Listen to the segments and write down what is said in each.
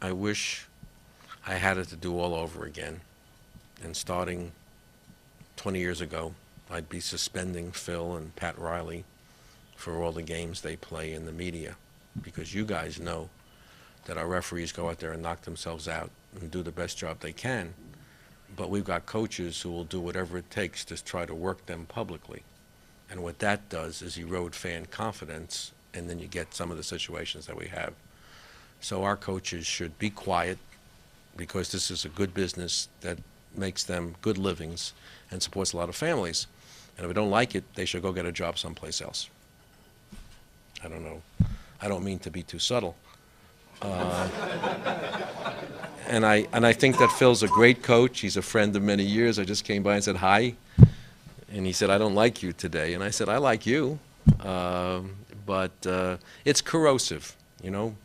I wish I had it to do all over again. And starting 20 years ago, I'd be suspending Phil and Pat Riley for all the games they play in the media, because you guys know that our referees go out there and knock themselves out and do the best job they can, but we've got coaches who will do whatever it takes to try to work them publicly. And what that does is erode fan confidence, and then you get some of the situations that we have. So our coaches should be quiet, because this is a good business that makes them good livings and supports a lot of families. And if they don't like it, they should go get a job someplace else. I don't know. I don't mean to be too subtle. And I think that Phil's a great coach. He's a friend of many years. I just came by and said hi. And he said, I don't like you today. And I said, I like you. But it's corrosive, you know.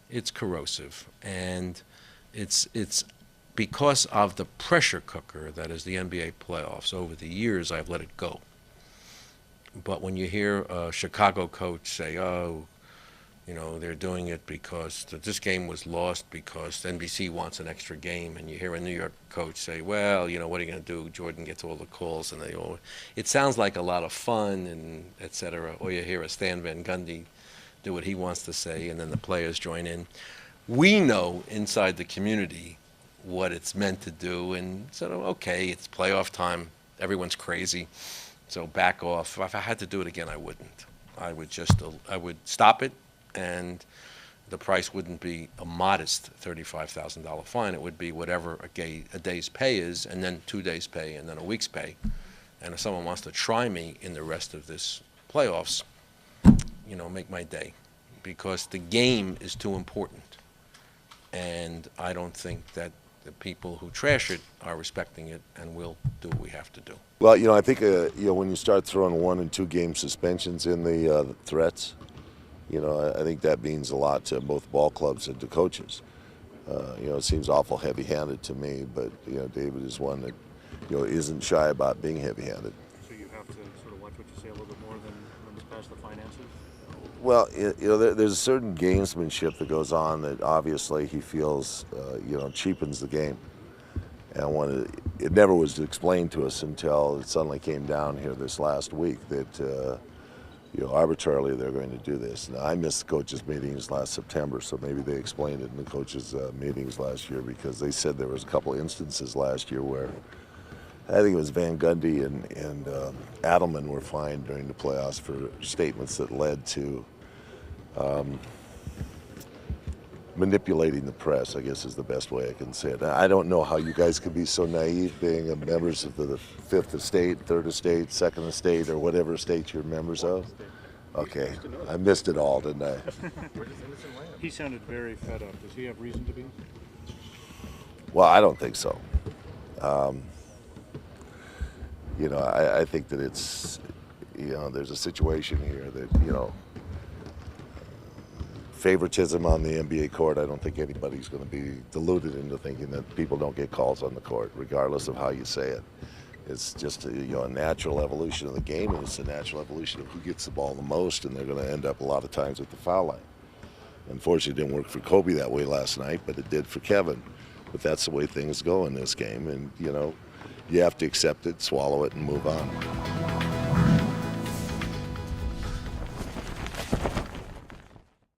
It's corrosive. And it's because of the pressure cooker that is the NBA playoffs. Over the years, I've let it go. But when you hear a Chicago coach say, oh, you know, they're doing it because this game was lost because NBC wants an extra game, and you hear a New York coach say, well, you know, what are you going to do? Jordan gets all the calls, and they all. It sounds like a lot of fun and et cetera. Or you hear a Stan Van Gundy do what he wants to say, and then the players join in. We know inside the community what it's meant to do, and sort of, okay, it's playoff time. Everyone's crazy, so back off. If I had to do it again, I wouldn't. I would stop it. And the price wouldn't be a modest $35,000 fine. It would be whatever a day's pay is, and then 2 days' pay, and then a week's pay. And if someone wants to try me in the rest of this playoffs, you know, make my day, because the game is too important. And I don't think that the people who trash it are respecting it, and we'll do what we have to do. Well, you know, I think when you start throwing 1 and 2 game suspensions in the threats, you know, I think that means a lot to both ball clubs and to coaches. You know, it seems awful heavy-handed to me, but, you know, David is one that, you know, isn't shy about being heavy-handed. So you have to sort of watch what you say a little bit more than when it's past the finances? Well, you know, there's a certain gamesmanship that goes on that obviously he feels, you know, cheapens the game. And when it never was explained to us until it suddenly came down here this last week that, you know, arbitrarily they're going to do this. Now, I missed the coaches' meetings last September, so maybe they explained it in the coaches' meetings last year, because they said there was a couple instances last year where I think it was Van Gundy and Adelman were fined during the playoffs for statements that led to manipulating the press, I guess is the best way I can say it. I don't know how you guys could be so naive, being members of the 5th estate, 3rd estate, 2nd estate, or whatever estate you're members of. Okay, I missed it all, didn't I? He sounded very fed up. Does he have reason to be? Well, I don't think so. You know, I think that it's, you know, there's a situation here that, you know, favoritism on the NBA court. I don't think anybody's going to be deluded into thinking that people don't get calls on the court, regardless of how you say it. It's just a, you know, a natural evolution of the game, and it's a natural evolution of who gets the ball the most, and they're going to end up a lot of times at the foul line. Unfortunately, it didn't work for Kobe that way last night, but it did for Kevin. But that's the way things go in this game, and, you know, you have to accept it, swallow it, and move on.